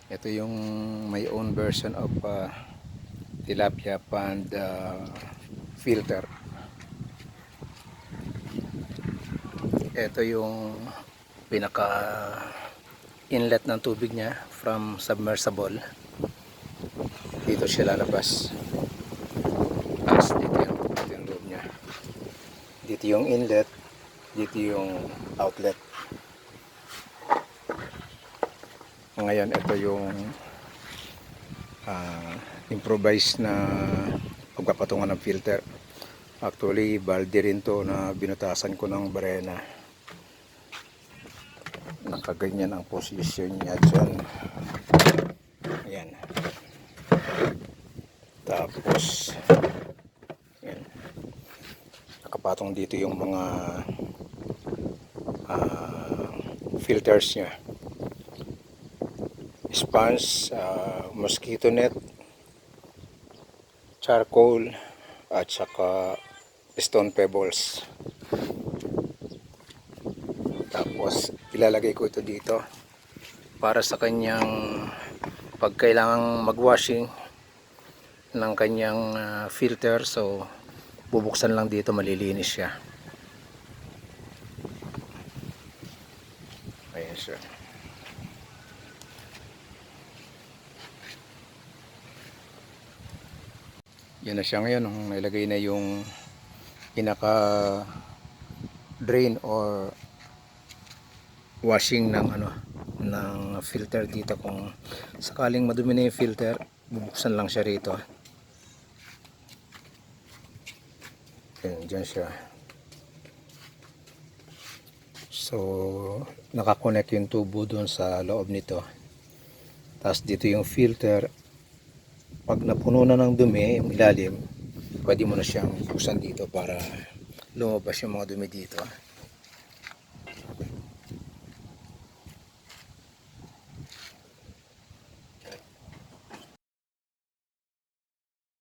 Ito yung my own version of tilapia pond filter. Ito yung pinaka inlet ng tubig niya from submersible. Dito siya lalabas. Tapos dito yung loob niya. Dito yung inlet, dito yung outlet. Ngayon ito yung improvised na pagpapatungan ng filter. Actually balde rin to na binutasan ko ng barena. Nakaganyan ang posisyon niya dyan. Ayan. Tapos ayan. Nakapatong dito yung mga filters niya. Sponge, mosquito net, charcoal, at saka stone pebbles. Tapos ilalagay ko ito dito para sa kanyang pag kailangang magwashing ng kanyang filter. So bubuksan lang dito, malilinis siya. Ayan siya. Yan na siya ngayon. Nailagay na yung pinaka drain or washing ng ng filter dito. Kung sakaling madumi na yung filter, bubuksan lang siya rito. Yan, dyan siya. So nakakonect yung tubo doon sa loob nito. Tapos dito yung filter. Pag napuno na ng dumi yung ilalim, pwede mo na siyang buksan dito para lumabas yung mga dumi dito.